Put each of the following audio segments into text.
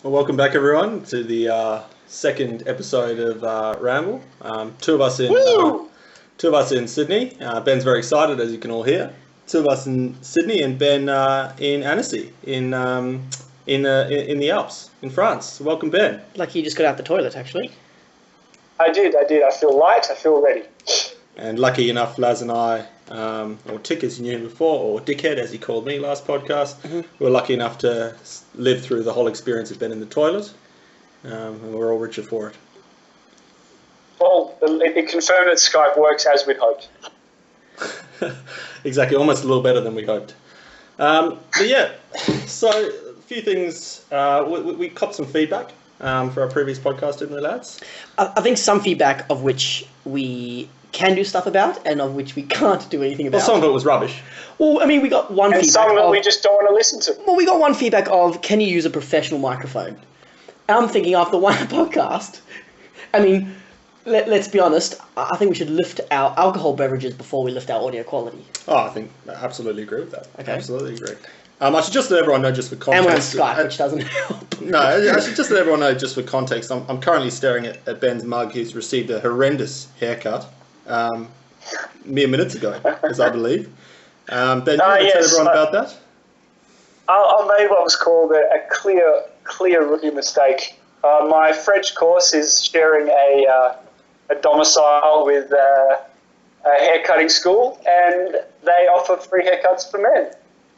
Well, welcome back, everyone, to the second episode of Ramble. Two of us in Sydney. Ben's very excited, as you can all hear. Two of us in Sydney, and Ben in Annecy, in the Alps, in France. Welcome, Ben. Like you just got out the toilet, actually. I did. I feel light. I feel ready. And lucky enough, Laz and I, or Tick as you knew him before, or Dickhead as he called me last podcast, we were lucky enough to live through the whole experience of Ben in the toilet, and we're all richer for it. Well, it confirmed that Skype works as we'd hoped. Exactly, almost a little better than we hoped. But yeah, so a few things. We copped some feedback for our previous podcast, didn't we, lads? I think some feedback of which we can do stuff about and of which we can't do anything about. Well, some of it was rubbish. Well, I mean, we got one feedback. And some of it we just don't want to listen to. Well, we got one feedback of, can you use a professional microphone? I'm thinking after one podcast, I mean, let's be honest, I think we should lift our alcohol beverages before we lift our audio quality. Oh, I think I absolutely agree with that. Okay. Absolutely agree. I should just let everyone know, just for context. And we're on Skype, which doesn't help. No, I should just let everyone know, just for context, I'm currently staring at Ben's mug. He's received a horrendous haircut mere minutes ago, as I believe. Ben, do you want to tell everyone about that? I made what was called a clear rookie mistake. My French course is sharing a domicile with a haircutting school, and they offer free haircuts for men,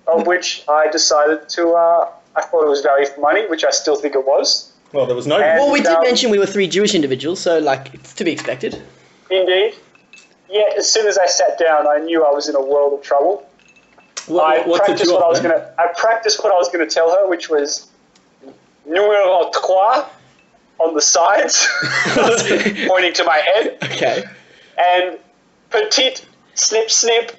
of which I decided to, I thought it was value for money, which I still think it was. Well, there was no... Well, we did mention we were 3 Jewish individuals, so, like, it's to be expected. Indeed. Yeah, as soon as I sat down, I knew I was in a world of trouble. I practiced what I was going to tell her, which was numéro 3 on the sides, pointing to my head. Okay. And petite snip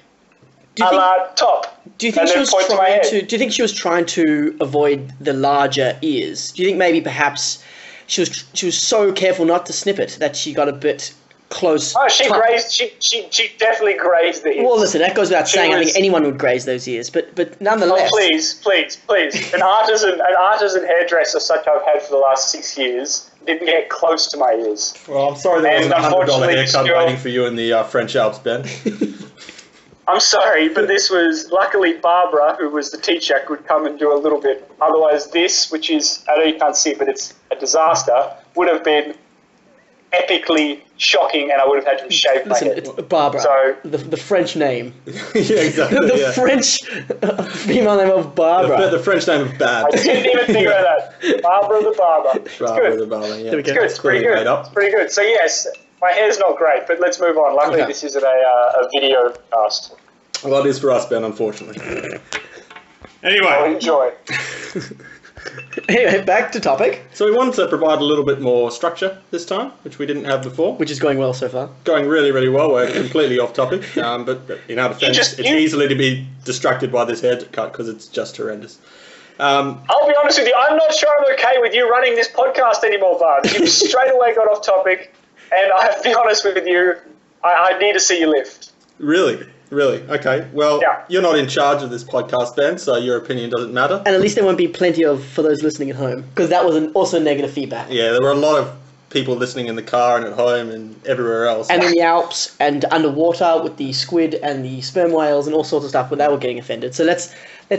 a la top. Do you think she was trying to? Do you think she was trying to avoid the larger ears? Do you think maybe perhaps she was so careful not to snip it that she got a bit close? Oh, she grazed. She definitely grazed the ears. Well, listen, that goes without saying. I think anyone would graze those ears, but nonetheless. Oh, please! An artisan hairdresser such I've had for the last 6 years didn't get close to my ears. Well, I'm sorry there wasn't a $100 haircut waiting for you in the French Alps, Ben. I'm sorry, but this was, luckily Barbara, who was the teacher, could come and do a little bit. Otherwise this, which is, I know you can't see it, but it's a disaster, would have been epically shocking, and I would have had to shave my head. It's Barbara, so, the French name. Yeah, exactly. The French female name of Barbara. The French name of Bab. I didn't even think about that. Barbara the Barber. Barbara the Barber, yeah. It's good. It's pretty good. It's pretty good. So yes, my hair's not great, but let's move on. Luckily, This isn't a video cast. Well, it is for us, Ben, unfortunately. Anyway. I'll enjoy. Anyway, back to topic. So we wanted to provide a little bit more structure this time, which we didn't have before. Which is going well so far. Going really, really well. We're completely off topic, but in our defence, it's easily to be distracted by this haircut because it's just horrendous. I'll be honest with you, I'm not sure I'm okay with you running this podcast anymore, Bart. You straight away got off topic, and I have to be honest with you, I need to see you lift. Really? Okay. Well, You're not in charge of this podcast, Ben, so your opinion doesn't matter. And at least there won't be plenty for those listening at home, because that was also negative feedback. Yeah, there were a lot of people listening in the car and at home and everywhere else. And in the Alps and underwater with the squid and the sperm whales and all sorts of stuff, but they were getting offended. So let's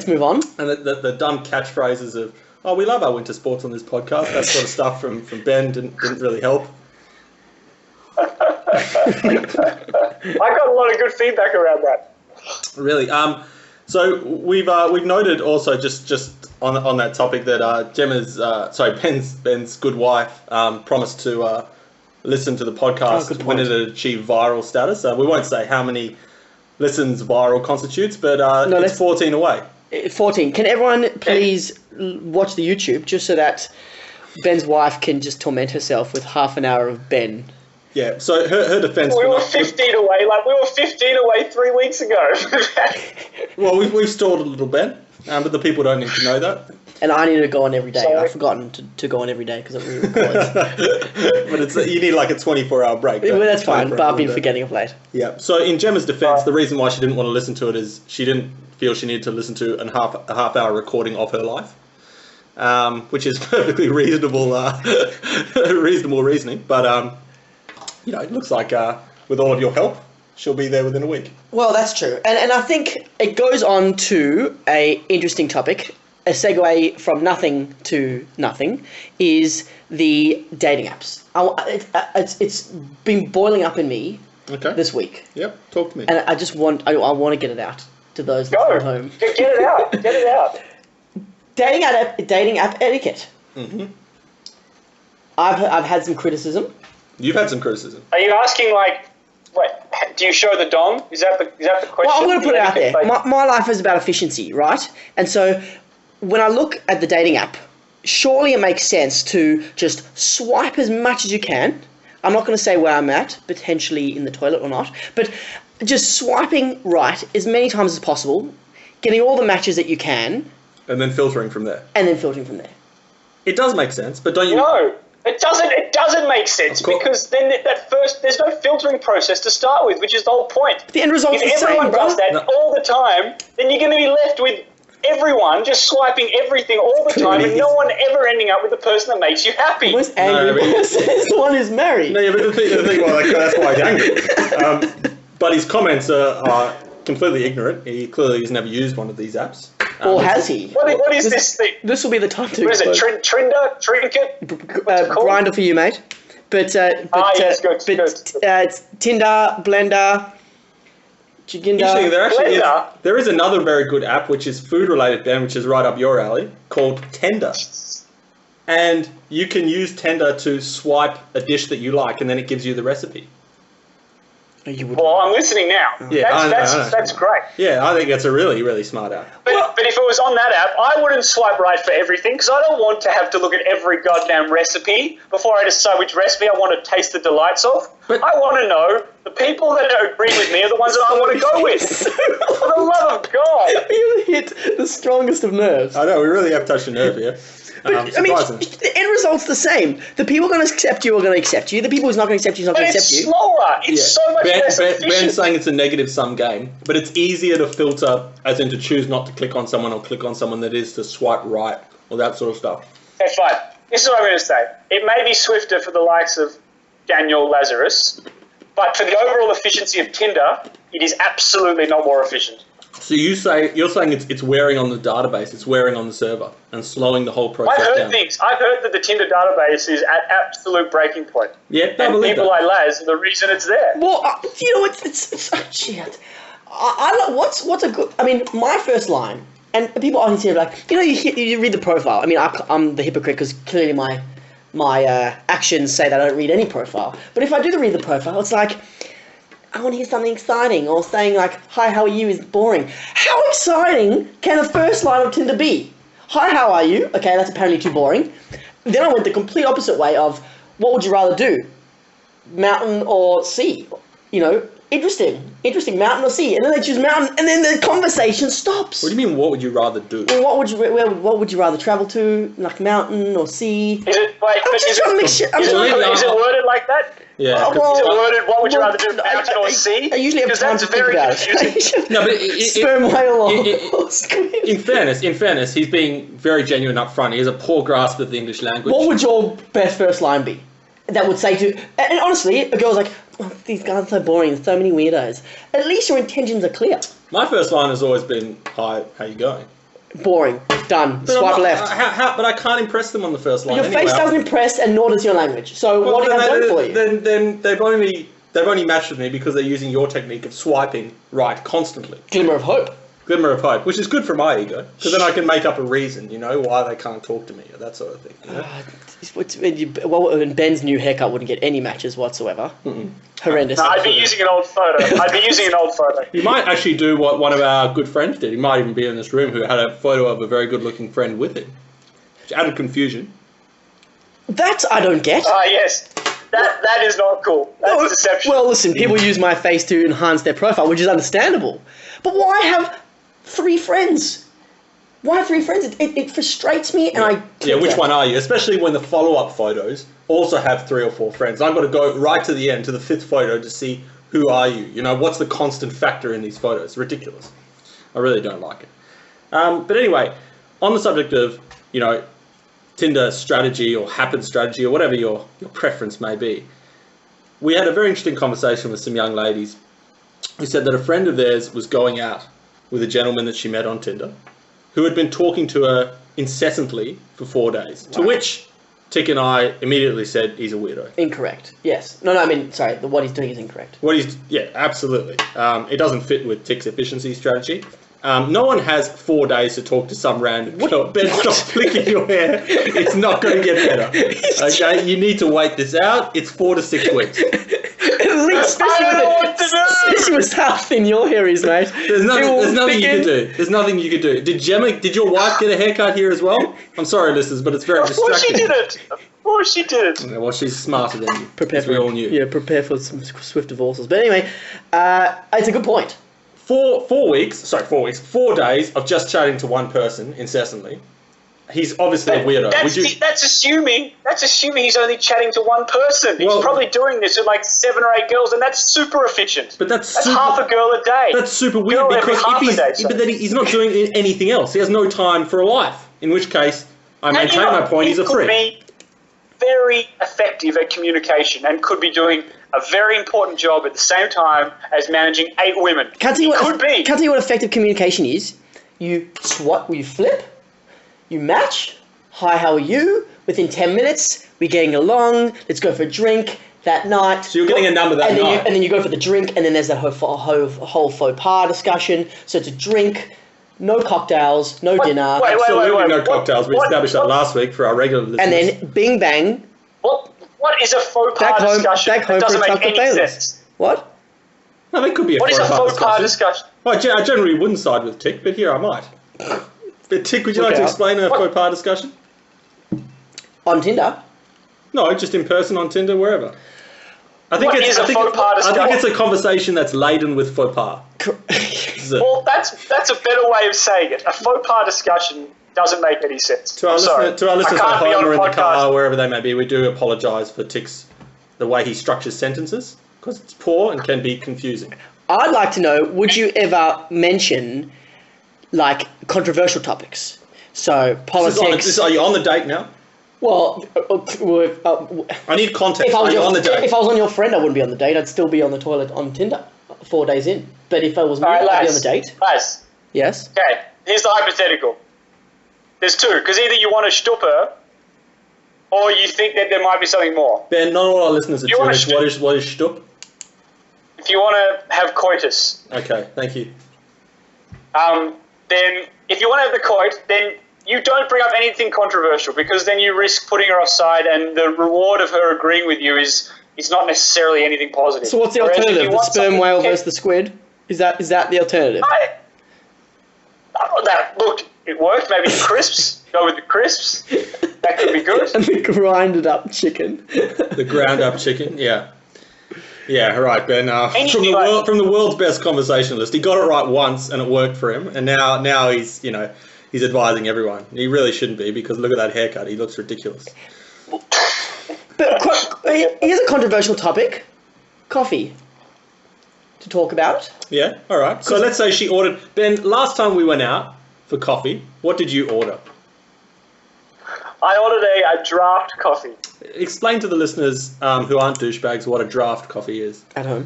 move on. And the dumb catchphrases of, oh, we love our winter sports on this podcast, that sort of stuff from Ben didn't really help. I got a lot of good feedback around that. Really. So we've noted also just on that topic that Ben's good wife promised to listen to the podcast when it achieved viral status. We won't say how many listens viral constitutes, but it's 14 away. 14. Can everyone please watch the YouTube just so that Ben's wife can just torment herself with half an hour of Ben? Yeah, so her defence... We were 15 away, we were 15 away 3 weeks ago. Well, we've stalled a little, Ben, but the people don't need to know that. And I need to go on every day. Sorry. I've forgotten to go on every day because it re-records. But you need like a 24-hour break. Well, that's fine, but I've been forgetting of late. Yeah, so in Gemma's defence, the reason why she didn't want to listen to it is she didn't feel she needed to listen to a half-hour recording of her life. which is perfectly reasonable, reasonable reasoning. But it looks like with all of your help, she'll be there within a week. Well, that's true. And I think it goes on to a interesting topic. A segue from nothing to nothing is the dating apps. It's been boiling up in me this week. Yep, talk to me. And I just want to get it out to those at home. Get it out. Get it out. Dating app etiquette. Mm-hmm. I've had some criticism. You've had some criticism. Are you asking do you show the dong? Is that the question? Well, I'm going to put it out there. My life is about efficiency, right? And so when I look at the dating app, surely it makes sense to just swipe as much as you can. I'm not going to say where I'm at, potentially in the toilet or not, but just swiping right as many times as possible, getting all the matches that you can. And then filtering from there. It does make sense, but don't you... No, it doesn't. It doesn't make sense because then there's no filtering process to start with, which is the whole point. The end result's the same, If everyone does that all the time, then you're going to be left with everyone just swiping everything all the time and no one ever ending up with the person that makes you happy. The most angry person is the one who's married. No, yeah, but the thing that's why he's angry. But his comments are completely ignorant. He clearly has never used one of these apps. Or has he? What is this thing? This will be the time to... What is it? Trinder? Trinket? Grinder for you, mate. But yes, good. It's Tinder, Blender... Interesting, there is another very good app which is food related, Ben, which is right up your alley, called Tender. And you can use Tender to swipe a dish that you like and then it gives you the recipe. Well, I'm listening now. Yeah, that's great. Yeah, I think that's a really, really smart app. But if it was on that app, I wouldn't swipe right for everything because I don't want to have to look at every goddamn recipe before I decide which recipe I want to taste the delights of. But I want to know the people that agree with me are the ones that I want to go with. For the love of God. You hit the strongest of nerves. I know, we really have touched a nerve here. But, I mean, the end result's the same. The people going to accept you are going to accept you. The people who's not going to accept you is not going to accept you. It's slower. It's so much less efficient. Ben's saying it's a negative-sum game, but it's easier to filter, as in to choose not to click on someone or click on someone that is to swipe right or that sort of stuff. Okay, fine. This is what I'm going to say. It may be swifter for the likes of Daniel Lazarus, but for the overall efficiency of Tinder, it is absolutely not more efficient. So you're saying it's wearing on the database, it's wearing on the server, and slowing the whole process down. I've heard that the Tinder database is at absolute breaking point. Yeah, and people like Laz are the reason it's there. Well, it's shit. What's a good? I mean, my first line, and people often say like, you read the profile. I mean, I'm the hypocrite because clearly my actions say that I don't read any profile. But if I do read the profile, it's like, I want to hear something exciting, or saying like, hi, how are you is boring. How exciting can the first line of Tinder be? Hi, how are you? Okay, that's apparently too boring. Then I went the complete opposite way of, what would you rather do? Mountain or sea? Interesting, mountain or sea? And then they choose mountain, and then the conversation stops. What do you mean, what would you rather do? Well, what would you rather travel to? Like mountain or sea? Is it like? Is it worded like that? Yeah. Is it worded? What would you rather do, mountain or sea? I usually have time to think about it. No, but sperm whale. In fairness, he's being very genuine up front. He has a poor grasp of the English language. What would your best first line be? That would say to, and honestly, a girl's like, oh, these guys are so boring, there's so many weirdos. At least your intentions are clear. My first line has always been, hi, how you going? Boring. Done. But Swipe left. But I can't impress them on the first line. Your face doesn't impress, and nor does your language. So what do you have done for you? Then they've only matched with me because they're using your technique of swiping right constantly. Glimmer of hope. Glimmer of hope, which is good for my ego, because then I can make up a reason, why they can't talk to me, or that sort of thing. Well, and Ben's new haircut wouldn't get any matches whatsoever. Mm-mm. Horrendous. No, I'd be using an old photo. You might actually do what one of our good friends did. He might even be in this room, who had a photo of a very good-looking friend with him, which added confusion. That I don't get. Yes. That is not cool. That's deception. Well, listen, people use my face to enhance their profile, which is understandable. But why have 3 friends? Why 3 friends? It frustrates me, and I... Yeah, which one are you? Especially when the follow-up photos also have 3 or 4 friends. I've got to go right to the end, to the 5th photo, to see who are you. What's the constant factor in these photos? It's ridiculous. I really don't like it. But anyway, on the subject of, Tinder strategy or happen strategy or whatever your preference may be, we had a very interesting conversation with some young ladies who said that a friend of theirs was going out with a gentleman that she met on Tinder who had been talking to her incessantly for 4 days, to which Tick and I immediately said he's a weirdo. Incorrect. Yes. No, I mean, sorry, what he's doing is incorrect. Yeah, absolutely. It doesn't fit with Tick's efficiency strategy. No one has 4 days to talk to some random girl. Ben, stop flicking your hair. It's not going to get better. Okay, you need to wait this out. It's 4 to 6 weeks. Especially with how thin your hair is, mate. There's nothing you can do. There's nothing you can do. Did your wife get a haircut here as well? I'm sorry, listeners, but it's very distracting. Of course she did. Yeah, well, she's smarter than you. Prepare we all knew. Yeah, prepare for some swift divorces. But anyway, it's a good point. 4 days of just chatting to one person incessantly. He's obviously a weirdo. That's assuming he's only chatting to one person. He's probably doing this with like 7 or 8 girls, and that's super efficient. But that's half a girl a day. That's super weird because but then he's not doing anything else. He has no time for a life. In which case, I maintain my point. He's a freak. He could be very effective at communication and could be doing a very important job at the same time as managing 8 women. Can't tell you what effective communication is. You flip. You match. Hi, how are you? Within 10 minutes, we're getting along. Let's go for a drink that night. So you're getting a number that night. And then you go for the drink, and then there's that whole faux pas discussion. So it's a drink, no cocktails, no dinner. Wait, no cocktails. We established that last week for our regular listeners. And then bing bang. What is a faux pas discussion? Back home it doesn't for a make any sense. What? No, that could be a faux pas discussion? Well, I generally wouldn't side with Tick, but here I might. But Tick, would you like to explain a faux pas discussion? On Tinder? No, just in person on Tinder, wherever. I think it's a conversation that's laden with faux pas. Well, that's a better way of saying it. A faux pas discussion doesn't make any sense. To our listeners at home or in the car, wherever they may be, we do apologise for the way he structures sentences, because it's poor and can be confusing. I'd like to know, would you ever mention like controversial topics? So politics. Are you on the date now? Well, I need context. Are you on the date? If I was on your friend, I wouldn't be on the date. I'd still be on the toilet on Tinder 4 days in. But if I was married, I'd be on the date. Laz. Yes. Okay. Here's the hypothetical. There's 2, because either you want to shtup her, or you think that there might be something more. Ben, not all our listeners are Jewish. What is shtup? If you want to have coitus. Okay, thank you. Then if you want to have the coit, then you don't bring up anything controversial, because then you risk putting her offside, and the reward of her agreeing with you is not necessarily anything positive. So what's the alternative? The sperm whale versus the squid? Is that the alternative? Look, it worked. Maybe the crisps. Go with the crisps. That could be good. And the grinded up chicken. The ground up chicken, yeah. Yeah, right, Ben. From the world's best conversationalist, he got it right once and it worked for him, and now he's advising everyone. He really shouldn't be, because look at that haircut. He looks ridiculous. But here's a controversial topic: coffee. To talk about. Yeah, all right. So let's say she ordered. Ben, last time we went out for coffee, what did you order? I ordered a draft coffee. Explain to the listeners who aren't douchebags what a draft coffee is. At home.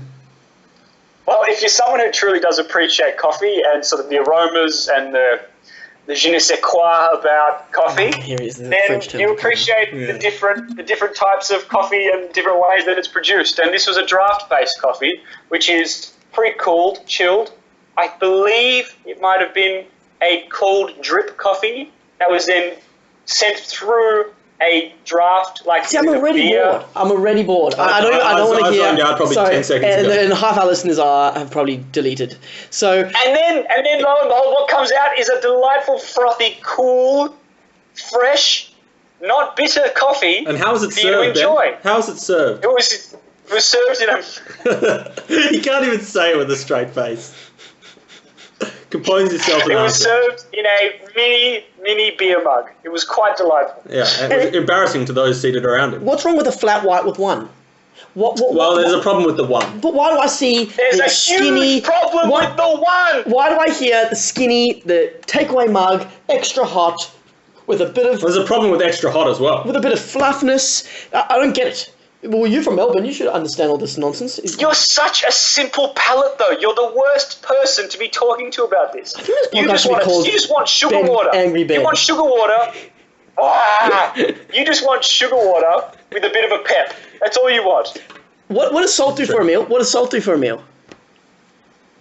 Well, if you're someone who truly does appreciate coffee and sort of the aromas and the je ne sais quoi about coffee, then you appreciate the different types of coffee and different ways that it's produced. And this was a draft-based coffee, which is pre-cooled, chilled. I believe it might have been a cold drip coffee that was then sent through a draft like. See, I'm already bored. I don't want to hear. I was probably 10 seconds ago. And half our listeners have probably deleted. So. And then lo and behold, what comes out is a delightful, frothy, cool, fresh, not bitter coffee. And how was it served? Ben? How was it served? It was served in a. You can't even say it with a straight face. Compose yourself and It was served in a mini beer mug. It was quite delightful. Yeah, and it was embarrassing to those seated around him. What's wrong with a flat white with one? There's a problem with the one. But why do I see the skinny... huge problem with the one! Why do I hear the skinny, the takeaway mug, extra hot, with a bit of There's a problem with extra hot as well. with a bit of fluffness. I don't get it. Well, you're from Melbourne. You should understand all this nonsense. You're such a simple palate, though. You're the worst person to be talking to about this. think this podcast should be called You just want sugar Ben water. Angry Ben. You want sugar water. You just want sugar water with a bit of a pep. That's all you want. What does salt do for a meal? What does salt do for a meal?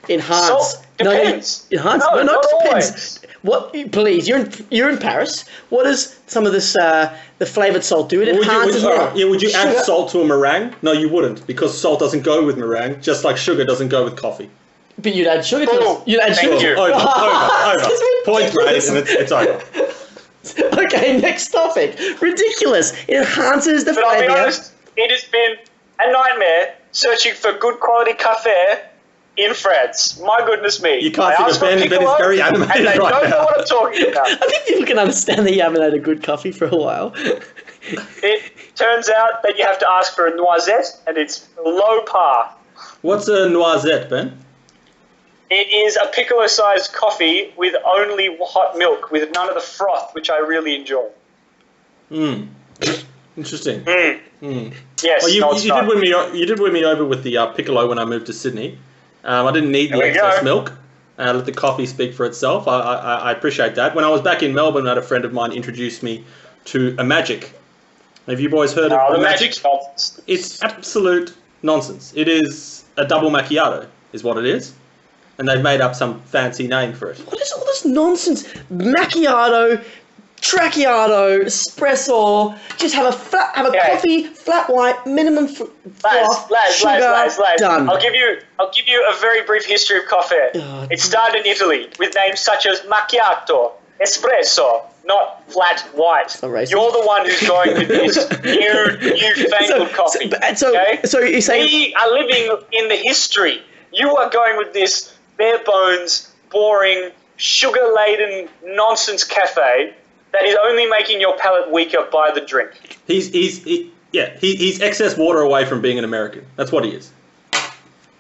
Enhance. Salt depends. Enhance. No, Not not depends. always. What? Please, you're in Paris. What does some of this the flavored salt do? It enhances. Would you add Sugar- salt to a meringue? No, you wouldn't, because salt doesn't go with meringue, just like sugar doesn't go with coffee. But you'd add sugar to Boom. it. You'd add Thank sugar. you. Over. It's Point made, and it's over. Okay, next topic. Ridiculous. It enhances the But I'll be flavor. honest, it has been a nightmare searching for good quality café in France. My goodness me. You can't I think asked of for Ben, Ben is piccolo, very animated and they right don't now. know what I'm talking about. I think people can understand that you haven't had a good coffee for a while. It turns out that you have to ask for a noisette, and it's low par. What's a noisette, Ben? It is a piccolo-sized coffee with only hot milk, with none of the froth, which I really enjoy. Interesting. Yes, Well, no, it's you not. did win me. You did win me over with the piccolo when I moved to Sydney. I didn't need the There we excess go. milk. Let the coffee speak for itself. I appreciate that. When I was back in Melbourne, I had a friend of mine introduce me to a magic. Have you boys heard Oh, of the a magic? magic's nonsense. It's absolute nonsense. It is a double macchiato, is what it is, and they've made up some fancy name for it. What is all this nonsense? Macchiato, Tracchiato, espresso. Just have a Okay. coffee, flat white, minimum froth, sugar. Lads. Done. I'll give you a very brief history of coffee. It started in Italy with names such as macchiato, espresso, not flat white. not racist. You're the one who's going with this newfangled coffee. So you're saying We are living in the history. You are going with this bare bones, boring, sugar-laden nonsense cafe that is only making your palate weaker by the drink. He's excess water away from being an American. That's what he is.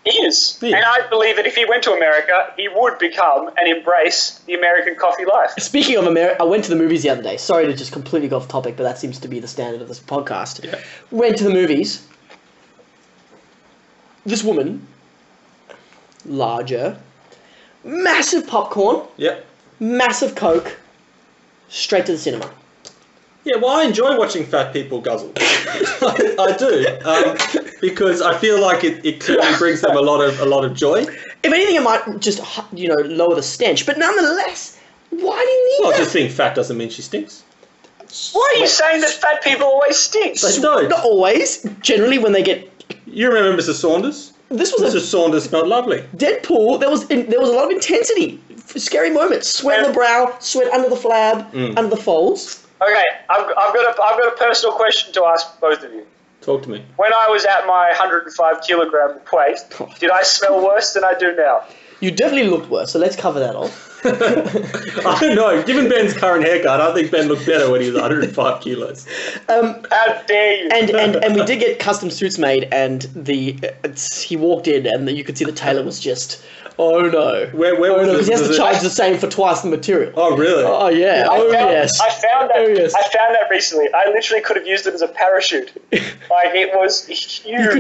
He is. He is. And I believe that if he went to America, he would become and embrace the American coffee life. Speaking of America, I went to the movies the other day. Sorry to just completely go off topic, but that seems to be the standard of this podcast. Yeah. Went to the movies. This woman, larger, massive popcorn, Yep. massive Coke, straight to the cinema. Yeah, well, I enjoy watching fat people guzzle. I do, because I feel like it clearly brings them a lot of joy. If anything, it might just lower the stench. But nonetheless, why do you need Well, that? just being fat doesn't mean she stinks. Why are you saying that fat people always stink? They don't. Not always. Generally, when they get You remember Mrs. Saunders? this was Mrs. Saunders smelled lovely. a Deadpool. There was a lot of intensity, scary moments. Sweat on the brow, sweat under the flab, under the folds. Okay, I've got a personal question to ask both of you. Talk to me. When I was at my 105 kilogram weight, did I smell worse than I do now? You definitely looked worse. So let's cover that off. I don't know. Given Ben's current haircut, I think Ben looked better when he was 105 kilos. How dare you? And we did get custom suits made, and he walked in, and you could see the tailor was just, oh no, Where was because he has was to it- charge the same for twice the material. Oh, really? Oh yeah, yes. I found that. Oh, yes. I found that recently. I literally could have used it as a parachute. Like it was huge. You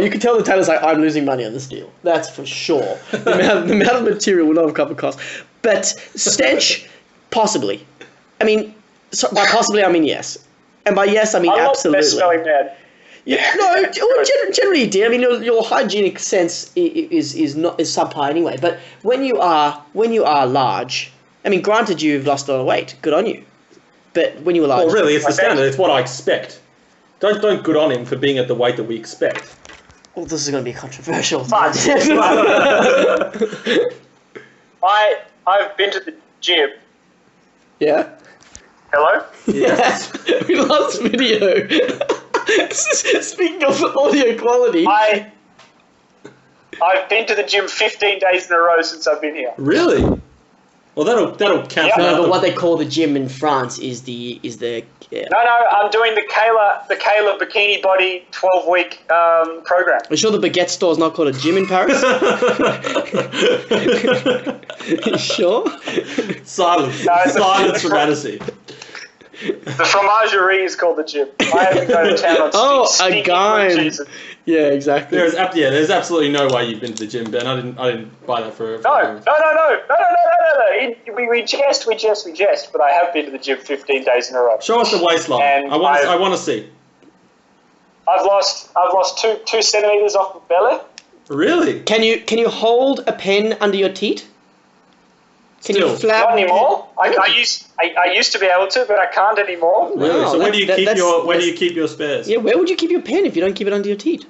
could tell the tailor's like, I'm losing money on this deal. That's for sure. The amount of material will not have covered costs. But stench, possibly. I mean, by possibly I mean yes, and by yes I mean I'm not the absolutely. best smelling man. Yeah, no, well, generally you do. I mean, your hygienic sense is subpar anyway. But when you are large, I mean, granted you've lost a lot of weight, good on you. But when you were large, Well, really, it's the I bet- standard. It's what I expect. Don't good on him for being at the weight that we expect. well, this is going to be controversial. But I've been to the gym. Yeah. Hello? Yes. We lost video. Speaking of audio quality, I've been to the gym 15 days in a row since I've been here. Really? Well, that'll count. Yeah. no, but what they call the gym in France is the No, I'm doing the Kayla Bikini Body 12-week program. Are you sure the baguette store is not called a gym in Paris? You sure? Silence. No, it's a- Silence from Annecy. The fromagerie is called the gym. I have to go to town on a guy. Yeah, exactly. There's absolutely no way you've been to the gym, Ben. I didn't buy that for. No. We jest, but I have been to the gym 15 days in a row. Show us the waistline. And I want to see. I've lost 2 centimeters off my belly. Really? Can you hold a pen under your teat? Can you flap? Not anymore. I used to be able to, but I can't anymore. Really? Wow, So where do you keep your spares? Yeah, where would you keep your pen if you don't keep it under your teat?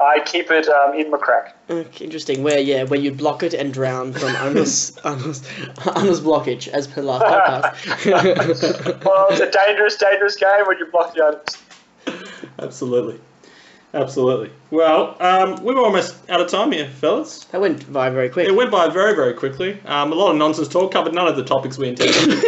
I keep it in my crack. Okay, interesting. Where you block it and drown from Anna's blockage, as per last podcast. Well, it's a dangerous game when you block the others. Absolutely. Well, we were almost out of time here, fellas. That went by very quick. It went by very, very quickly. A lot of nonsense talk, covered none of the topics we intended.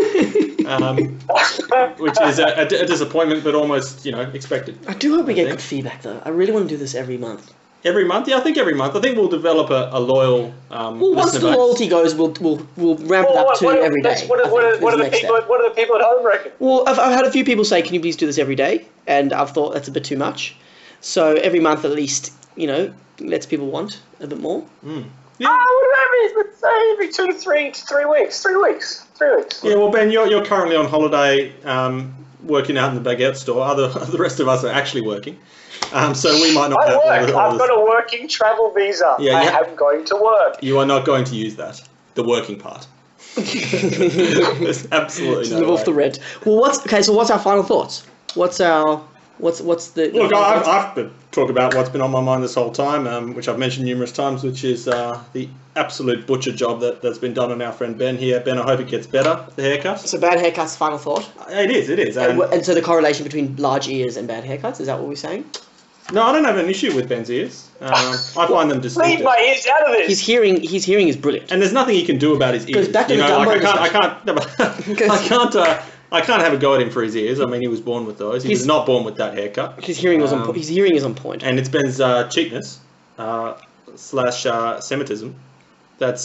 Which is a disappointment, but almost, expected. I do hope we get good feedback, though. I really want to do this every month. Every month? Yeah, I think every month. I think we'll develop a loyal well, once the loyalty goes, we'll ramp it up to every day. What do the people at home reckon? Well, I've had a few people say, can you please do this every day? And I've thought that's a bit too much. So every month at least, lets people want a bit more. Mm. Yeah. What about me? Let's say every 2 to 3 weeks. 3 weeks. Yeah, well, Ben, you're currently on holiday working out in the baguette store. The rest of us are actually working. So we might not I've got a working travel visa. Yeah, I am going to work. You are not going to use that. The working part. There's absolutely no live way. off the rent. Well, what's our final thoughts? What's the... Look, I've been talking about what's been on my mind this whole time, which I've mentioned numerous times, which is the absolute butcher job that's been done on our friend Ben here. Ben, I hope it gets better, the haircut. So bad haircuts, final thought? It is. And so the correlation between large ears and bad haircuts, is that what we're saying? No, I don't have an issue with Ben's ears. I find them distinctive. Leave my ears out of this. His hearing is brilliant. And there's nothing he can do about his ears. Goes back to the I can't have a go at him for his ears. I mean, he was born with those. He was not born with that haircut. His hearing was his hearing is on point. And it's Ben's cheapness / Semitism that's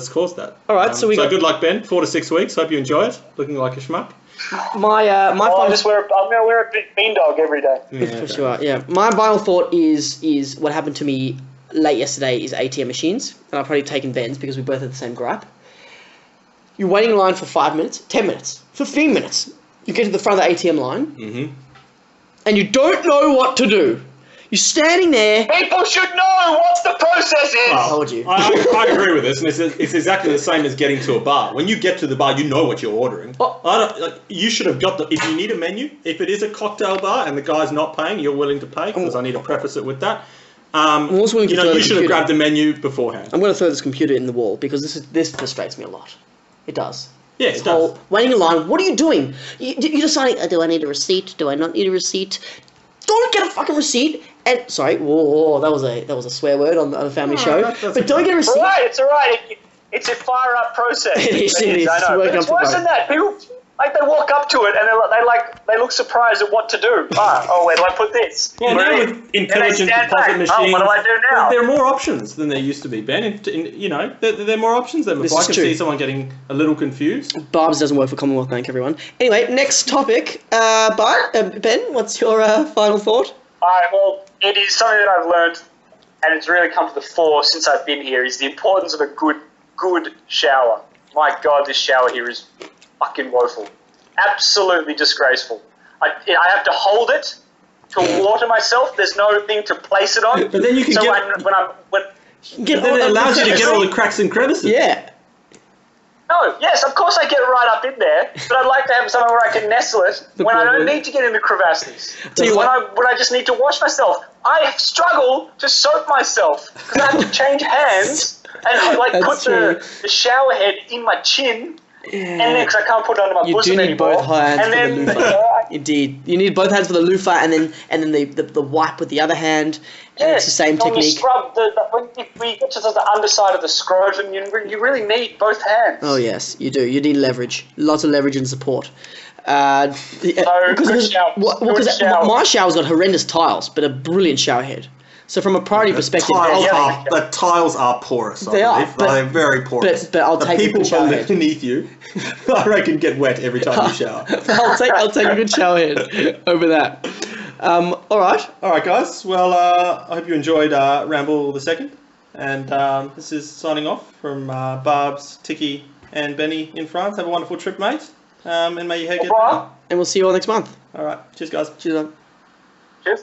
caused that. All right, so good luck, Ben. 4 to 6 weeks. Hope you enjoy it. Looking like a schmuck. I'm going to wear a big bean-dog every day. For sure, yeah. My final thought is what happened to me late yesterday is ATM machines. And I've probably taken Ben's because we both had the same gripe. You're waiting in line for 5 minutes, 10 minutes, 15 minutes. You get to the front of the ATM line, and you don't know what to do. You're standing there. People should know what the process is. I told you. I agree with this, and it's exactly the same as getting to a bar. When you get to the bar, you know what you're ordering. You should have got if you need a menu, if it is a cocktail bar and the guy's not paying, you're willing to pay, because I need to preface it with that. I'm also willing to you should have grabbed the menu beforehand. I'm going to throw this computer in the wall because this frustrates me a lot. It does. Yeah, it does. Waiting in line, what are you doing? You're deciding, do I need a receipt? Do I not need a receipt? Don't get a fucking receipt. And sorry, whoa, that was a swear word on the family show. But don't get a receipt. It's all right. It's a fire-up process. It is. I know. But it's worse than that. People they walk up to it and they look surprised at what to do. Where do I put this? Well, now with intelligent deposit machines, what do I do now? There are more options than there used to be, Ben. There are more options than before. I can see someone getting a little confused. Barb's doesn't work for Commonwealth Bank, everyone. Anyway, next topic. Ben, what's your final thought? Well, it is something that I've learned, and it's really come to the fore since I've been here, is the importance of a good shower. My God, this shower here is fucking woeful. Absolutely disgraceful. I have to hold it to water myself. There's no thing to place it on. But then you can it allows you to get all the cracks and crevices. Yeah. No, yes, of course I get right up in there, but I'd like to have somewhere where I can nestle it when I don't need to get in the crevasses. When I just need to wash myself. I struggle to soap myself because I have to change hands and put the shower head in my chin. Yeah. And then because I can't put it under my bosom anymore. You do need both hands for the loofah. Indeed, you need both hands for the loofah, and then the wipe with the other hand. And it's the same technique. Scrub when we get to the underside of the scrotum, you really need both hands. Oh yes, you do. You need leverage, lots of leverage and support. Because my shower's got horrendous tiles, but a brilliant shower head. So from a priority perspective, The tiles are porous. They are, They're very porous. but I'll take a good shower head. The people beneath you, I reckon, get wet every time you shower. I'll take a good shower head over that. All right, guys. Well, I hope you enjoyed Ramble the Second, and this is signing off from Barb's, Tiki, and Benny in France. Have a wonderful trip, mate. And may your hair get better. And we'll see you all next month. All right. Cheers, guys. Cheers, man.